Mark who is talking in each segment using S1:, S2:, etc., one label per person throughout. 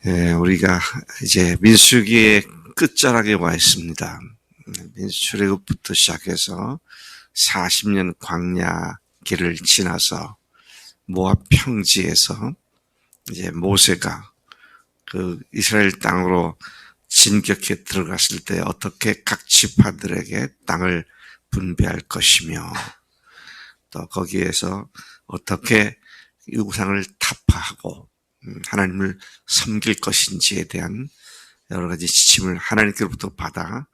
S1: 우리가 이제 민수기의 끝자락에 와 있습니다. 출애굽부터 시작해서 40년 광야 길을 지나서 모압 평지에서 이제 모세가 그 이스라엘 땅으로 진격해 들어갔을 때 어떻게 각 지파들에게 땅을 분배할 것이며, 또 거기에서 어떻게 이 우상을 타파하고 하나님을 섬길 것인지에 대한 여러 가지 지침을 하나님께로부터 받아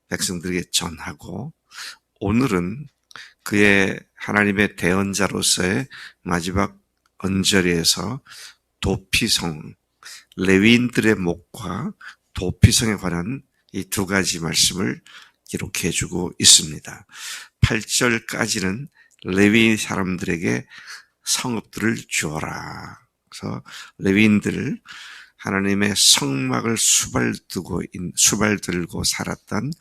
S1: 백성들에게 전하고, 오늘은 그의 하나님의 대언자로서의 마지막 언저리에서 도피성, 레위인들의 목과 도피성에 관한 이 두 가지 말씀을 기록해 주고 있습니다. 8절까지는 레위 사람들에게 성읍들을 주어라. 그래서 레위인들, 하나님의 성막을 수발들고 살았던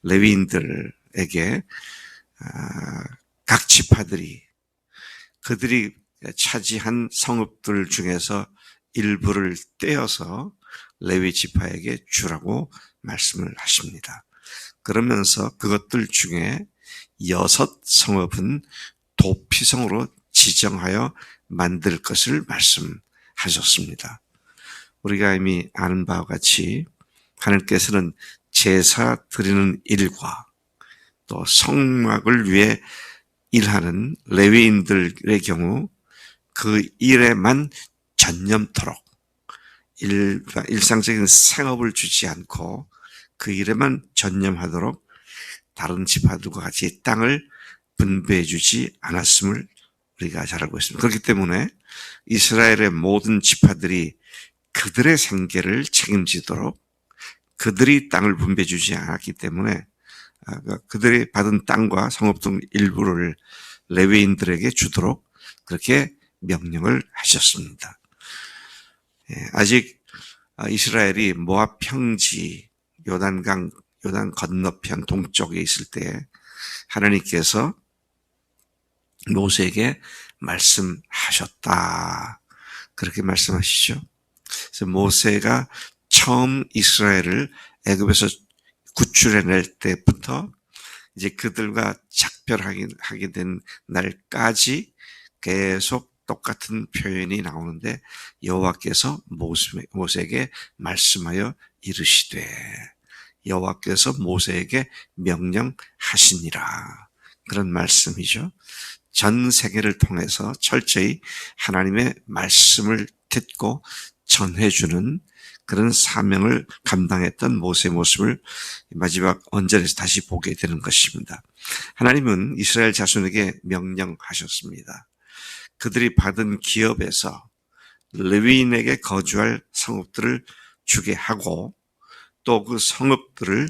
S1: 레위인들에게 각 지파들이 그들이 차지한 성읍들 중에서 일부를 떼어서 레위 지파에게 주라고 말씀을 하십니다. 그러면서 그것들 중에 6 성읍은 도피성으로 지정하여 만들 것을 말씀하셨습니다. 우리가 이미 아는 바와 같이 하나님께서는 제사 드리는 일과 또 성막을 위해 일하는 레위인들의 경우 그 일에만 전념토록 일상적인 생업을 주지 않고 그 일에만 전념하도록 다른 지파들과 같이 땅을 분배해 주지 않았음을 우리가 잘 알고 있습니다. 그렇기 때문에 이스라엘의 모든 지파들이 그들의 생계를 책임지도록 그들이 땅을 분배해 주지 않았기 때문에 그들이 받은 땅과 성읍 등 일부를 레위인들에게 주도록 그렇게 명령을 하셨습니다. 아직 이스라엘이 모압 평지 요단 건너편 동쪽에 있을 때 하나님께서 모세에게 말씀하셨다. 그렇게 말씀하시죠. 그래서 모세가 처음 이스라엘을 애굽에서 구출해낼 때부터 이제 그들과 작별하게 된 날까지 계속 똑같은 표현이 나오는데, 여호와께서 모세에게 말씀하여 이르시되, 여호와께서 모세에게 명령하시니라. 그런 말씀이죠. 전 세계를 통해서 철저히 하나님의 말씀을 듣고 전해주는 그런 사명을 감당했던 모세의 모습을 마지막 언전에서 다시 보게 되는 것입니다. 하나님은 이스라엘 자손에게 명령하셨습니다. 그들이 받은 기업에서 레위인에게 거주할 성읍들을 주게 하고, 또 그 성읍들을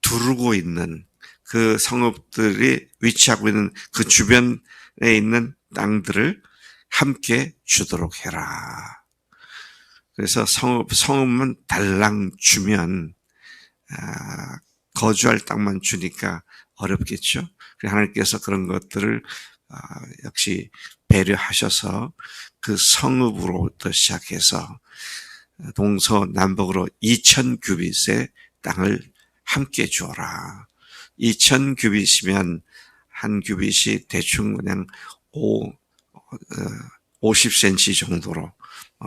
S1: 두르고 있는 그 성읍들이 위치하고 있는 그 주변에 있는 땅들을 함께 주도록 해라. 그래서 성읍은 달랑 주면 거주할 땅만 주니까 어렵겠죠. 하나님께서 그런 것들을 역시 배려하셔서 그 성읍으로부터 시작해서 동서남북으로 2000규빗의 땅을 함께 주어라. 2000규빗이면 한 규빗이 대충 그냥 50cm 정도로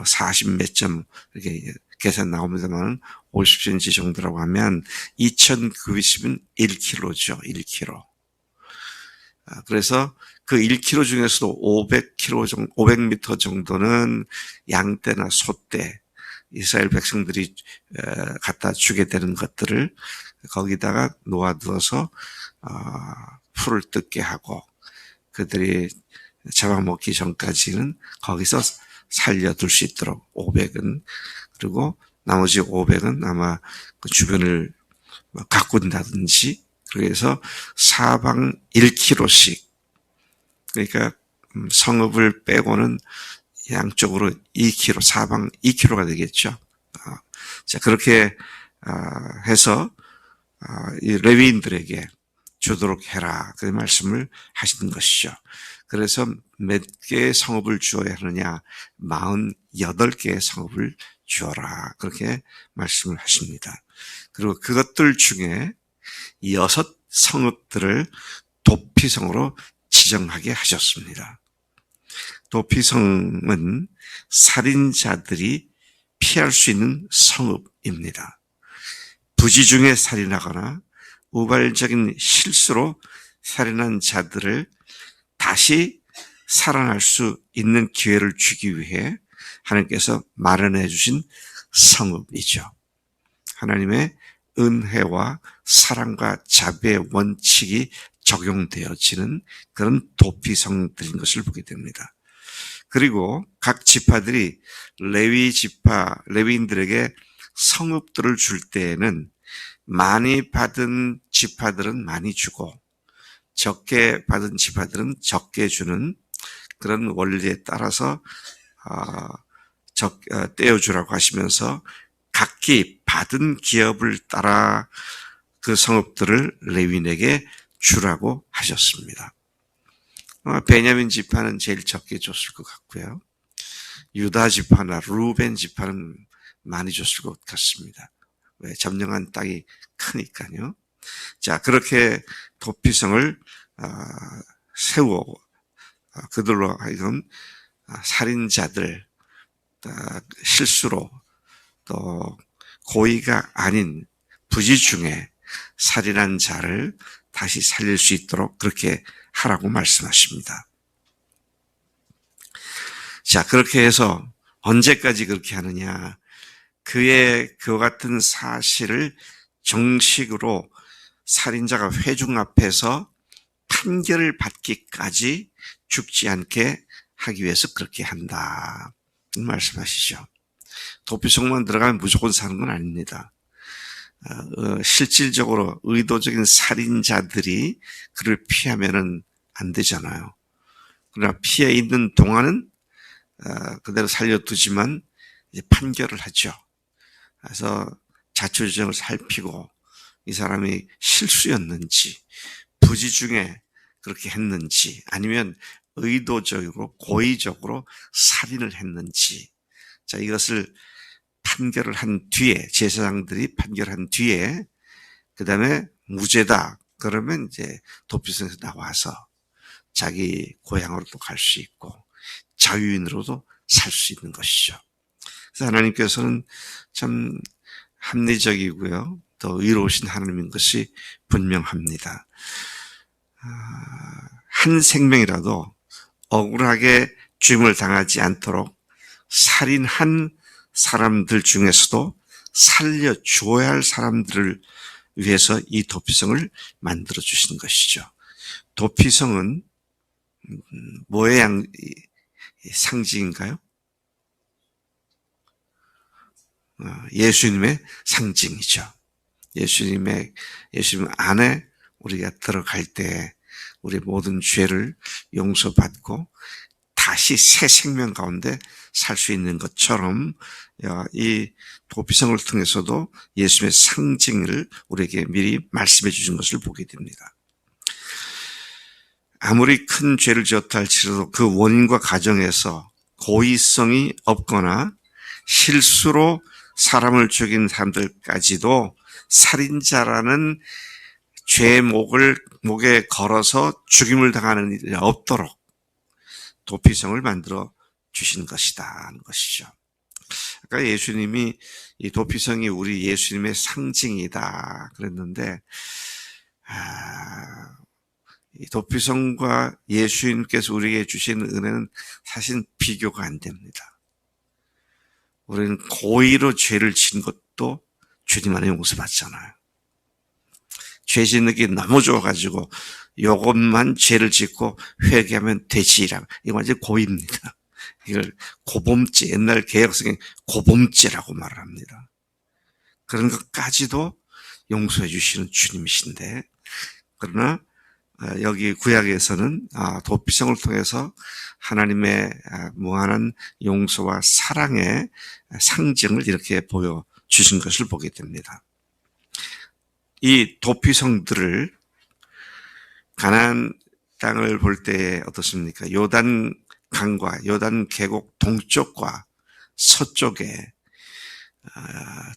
S1: 40 몇 점 이렇게 계산 나옵니다만 50cm 정도라고 하면 2000규빗이면 1kg죠. 1kg. 그래서 그 1kg 중에서도 500m 정도는 양떼나 소떼, 이스라엘 백성들이 갖다 주게 되는 것들을 거기다가 놓아두어서 풀을 뜯게 하고 그들이 잡아먹기 전까지는 거기서 살려둘 수 있도록 500은, 그리고 나머지 500은 아마 그 주변을 가꾼다든지, 그래서 사방 1kg씩, 그러니까 성읍을 빼고는 양쪽으로 2kg, 사방 2kg가 되겠죠. 자, 그렇게 해서 이 레위인들에게 주도록 해라, 그 말씀을 하시는 것이죠. 그래서 몇 개의 성읍을 주어야 하느냐? 48개의 성읍을 주어라. 그렇게 말씀을 하십니다. 그리고 그것들 중에 6 성읍들을 도피성으로 지정하게 하셨습니다. 도피성은 살인자들이 피할 수 있는 성읍입니다. 부지 중에 살인하거나 우발적인 실수로 살인한 자들을 다시 살아날 수 있는 기회를 주기 위해 하나님께서 마련해 주신 성읍이죠. 하나님의 은혜와 사랑과 자비의 원칙이 적용되어지는 그런 도피성들인 것을 보게 됩니다. 그리고 각 지파들이 레위인들에게 성읍들을 줄 때에는 많이 받은 지파들은 많이 주고 적게 받은 지파들은 적게 주는 그런 원리에 따라서 떼어주라고 하시면서 각기 받은 기업을 따라 그 성읍들을 레위인에게 주라고 하셨습니다. 베냐민 지파는 제일 적게 줬을 것 같고요. 유다 지파나 루벤 지파는 많이 줬을 것 같습니다. 왜? 점령한 땅이 크니까요. 자, 그렇게 도피성을 세워 그들로 하여금 살인자들, 실수로 또 고의가 아닌 부지 중에 살인한 자를 다시 살릴 수 있도록 그렇게 하라고 말씀하십니다. 자, 그렇게 해서 언제까지 그렇게 하느냐? 그와 같은 사실을 정식으로 살인자가 회중 앞에서 판결을 받기까지 죽지 않게 하기 위해서 그렇게 한다. 말씀하시죠. 도피성만 들어가면 무조건 사는 건 아닙니다. 실질적으로 의도적인 살인자들이 그를 피하면은 안 되잖아요. 그러나 피해 있는 동안은 그대로 살려두지만 이제 판결을 하죠. 그래서 자초지종을 살피고 이 사람이 실수였는지 부지 중에 그렇게 했는지 아니면 의도적으로 고의적으로 살인을 했는지 자 이것을 판결을 한 뒤에 제사장들이 판결한 뒤에 그 다음에 무죄다 그러면 이제 도피성에서 나와서 자기 고향으로 또 갈 수 있고 자유인으로도 살 수 있는 것이죠. 그래서 하나님께서는 참 합리적이고요. 더 의로우신 하나님인 것이 분명합니다. 한 생명이라도 억울하게 죽임을 당하지 않도록 살인한 사람들 중에서도 살려줘야 할 사람들을 위해서 이 도피성을 만들어 주신 것이죠. 도피성은 뭐의 상징인가요? 예수님의 상징이죠. 예수님 안에 우리가 들어갈 때 우리 모든 죄를 용서받고 다시 새 생명 가운데 살 수 있는 것처럼 이 도피성을 통해서도 예수님의 상징을 우리에게 미리 말씀해 주신 것을 보게 됩니다. 아무리 큰 죄를 지었다 할지라도 그 원인과 과정에서 고의성이 없거나 실수로 사람을 죽인 사람들까지도 살인자라는 죄의 목에 걸어서 죽임을 당하는 일이 없도록 도피성을 만들어 주신 것이다 하는 것이죠. 아까 예수님이 이 도피성이 우리 예수님의 상징이다 그랬는데 이 도피성과 예수님께서 우리에게 주신 은혜는 사실 비교가 안 됩니다. 우리는 고의로 죄를 진 것도 주님 안에 용서받잖아요. 죄 짓는 게 너무 좋아가지고 이것만 죄를 짓고 회개하면 되지라고 이거 완전 고의입니다. 이걸 고범죄 옛날 개혁성에 고범죄라고 말을 합니다. 그런 것까지도 용서해 주시는 주님이신데 그러나 여기 구약에서는 도피성을 통해서 하나님의 무한한 용서와 사랑의 상징을 이렇게 보여주신 것을 보게 됩니다. 이 도피성들을 가나안 땅을 볼 때 어떻습니까? 요단 강과 요단 계곡 동쪽과 서쪽에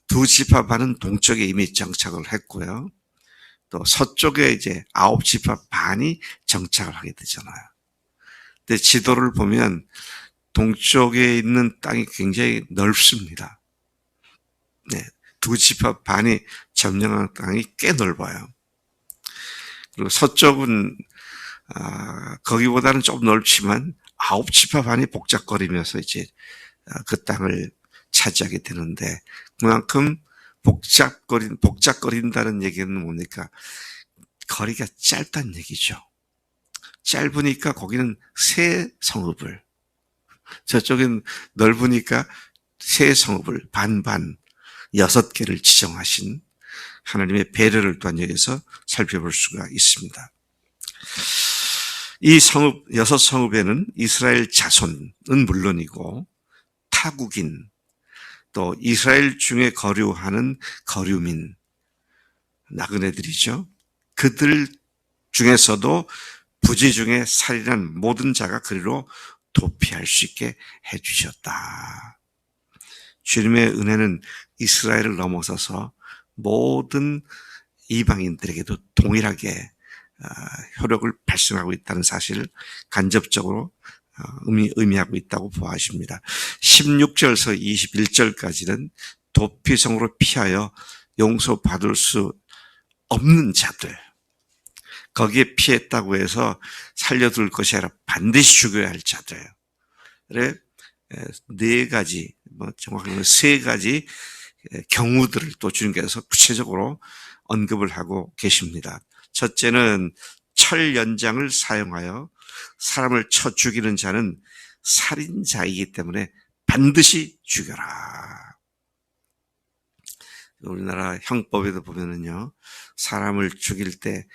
S1: 두 지파 반은 동쪽에 이미 정착을 했고요. 또 서쪽에 이제 9지파 반이 정착을 하게 되잖아요. 근데 지도를 보면 동쪽에 있는 땅이 굉장히 넓습니다. 네, 두 지파 반이 점령한 땅이 꽤 넓어요. 그리고 서쪽은 거기보다는 좀 넓지만 9지파 반이 복잡거리면서 이제 그 땅을 차지하게 되는데, 그만큼 복잡거린다는 얘기는 뭡니까? 거리가 짧다는 얘기죠. 짧으니까 거기는 세 성읍을, 저쪽은 넓으니까 세 성읍을 반반 6개를 지정하신 하나님의 배려를 또한 여기서 살펴볼 수가 있습니다. 이 성읍, 6성읍에는 이스라엘 자손은 물론이고 타국인, 또 이스라엘 중에 거류하는 거류민, 나그네들이죠. 그들 중에서도 부지 중에 살인한 모든 자가 그리로 도피할 수 있게 해주셨다. 주님의 은혜는 이스라엘을 넘어서서 모든 이방인들에게도 동일하게 효력을 발생하고 있다는 사실을 간접적으로 의미하고 있다고 보아집니다. 16절에서 21절까지는 도피성으로 피하여 용서받을 수 없는 자들, 거기에 피했다고 해서 살려둘 것이 아니라 반드시 죽여야 할 자들의 4가지, 정확하게는 3가지 경우들을 또 주님께서 구체적으로 언급을 하고 계십니다. 첫째는 철 연장을 사용하여 사람을 쳐 죽이는 자는 살인자이기 때문에 반드시 죽여라. 우리나라 형법에도 보면은요, 사람을 죽일 때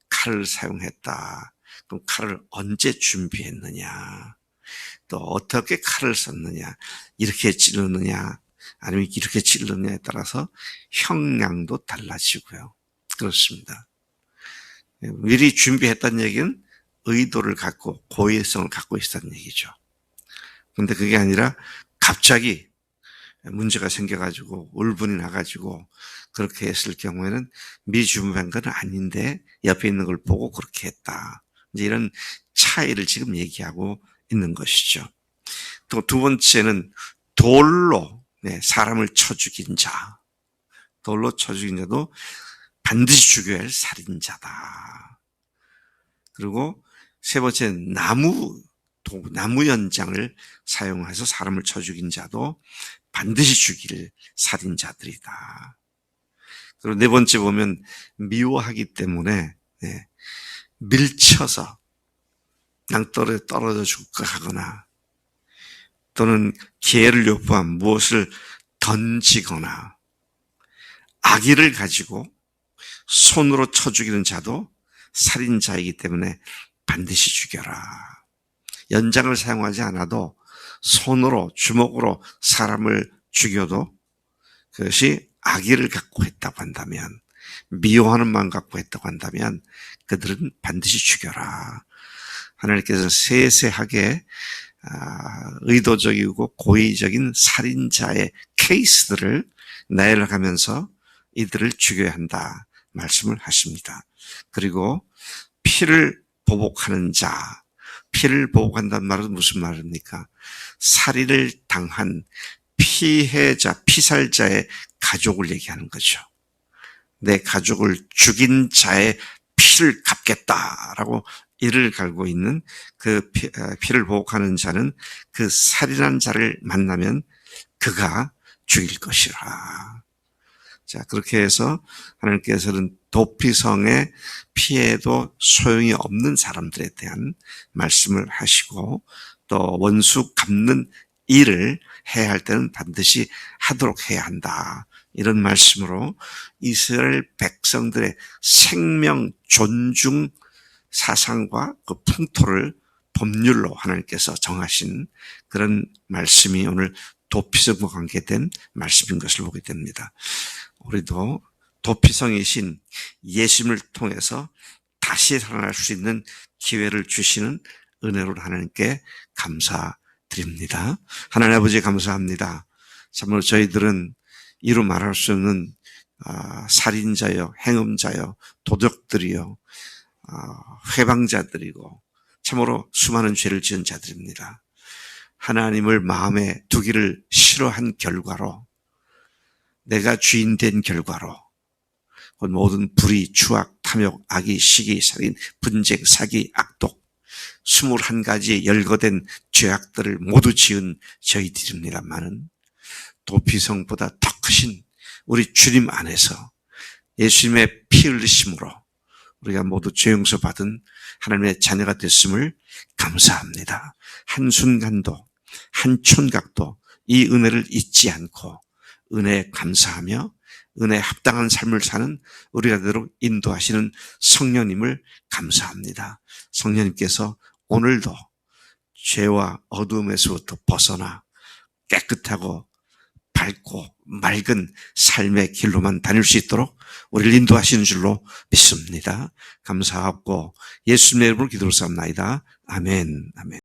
S1: 칼을 사용했다. 그럼 칼을 언제 준비했느냐? 또 어떻게 칼을 썼느냐? 이렇게 찌르느냐? 아니면 이렇게 찌르느냐에 따라서 형량도 달라지고요. 그렇습니다. 미리 준비했다는 얘기는 의도를 갖고 고의성을 갖고 있다는 얘기죠. 그런데 그게 아니라 갑자기 문제가 생겨가지고 울분이 나가지고 그렇게 했을 경우에는 미리 준비한 건 아닌데 옆에 있는 걸 보고 그렇게 했다. 이제 이런 차이를 지금 얘기하고 있는 것이죠. 또 두 번째는 돌로 사람을 쳐 죽인 자. 돌로 쳐 죽인 자도 반드시 죽여야 할 살인자다. 그리고 세 번째, 나무 연장을 사용해서 사람을 쳐 죽인 자도 반드시 죽일 살인자들이다. 그리고 네 번째 보면 미워하기 때문에 밀쳐서 낭떠러에 떨어져 죽게 하거나 또는 기회를 요구한 무엇을 던지거나 악의를 가지고 손으로 쳐 죽이는 자도 살인자이기 때문에 반드시 죽여라. 연장을 사용하지 않아도 손으로, 주먹으로 사람을 죽여도 그것이 악의를 갖고 했다고 한다면, 미워하는 마음 갖고 했다고 한다면 그들은 반드시 죽여라. 하나님께서 세세하게 의도적이고 고의적인 살인자의 케이스들을 나열하면서 이들을 죽여야 한다 말씀을 하십니다. 그리고 피를 보복하는 자, 피를 보복한다는 말은 무슨 말입니까? 살인을 당한 피해자, 피살자의 가족을 얘기하는 거죠. 내 가족을 죽인 자의 피를 갚겠다라고 이를 갈고 있는 그 피를 보복하는 자는 그 살인한 자를 만나면 그가 죽일 것이라. 자, 그렇게 해서 하나님께서는 도피성의 피해도 소용이 없는 사람들에 대한 말씀을 하시고, 또 원수 갚는 일을 해야 할 때는 반드시 하도록 해야 한다. 이런 말씀으로 이스라엘 백성들의 생명 존중 사상과 그 풍토를 법률로 하나님께서 정하신 그런 말씀이 오늘 도피성과 관계된 말씀인 것을 보게 됩니다. 우리도 도피성이신 예수님을 통해서 다시 살아날 수 있는 기회를 주시는 은혜로 하나님께 감사드립니다. 하나님 아버지 감사합니다. 참으로 저희들은 이루 말할 수 없는 살인자요, 행음자요, 도적들이요, 회방자들이고 참으로 수많은 죄를 지은 자들입니다. 하나님을 마음에 두기를 싫어한 결과로, 내가 주인 된 결과로 모든 불의, 추악, 탐욕, 악의, 시기, 살인, 분쟁, 사기, 악독 21가지 열거된 죄악들을 모두 지은 저희들입니다만은 도피성보다 더 크신 우리 주님 안에서 예수님의 피 흘리심으로 우리가 모두 죄 용서받은 하나님의 자녀가 됐음을 감사합니다. 한순간도 한 촌각도 이 은혜를 잊지 않고 은혜에 감사하며 은혜에 합당한 삶을 사는 우리가 되도록 인도하시는 성령님을 감사합니다. 성령님께서 오늘도 죄와 어두움에서부터 벗어나 깨끗하고 밝고 맑은 삶의 길로만 다닐 수 있도록 우리를 인도하시는 줄로 믿습니다. 감사하고 예수님의 이름으로 기도를 삼나이다. 아멘. 아멘.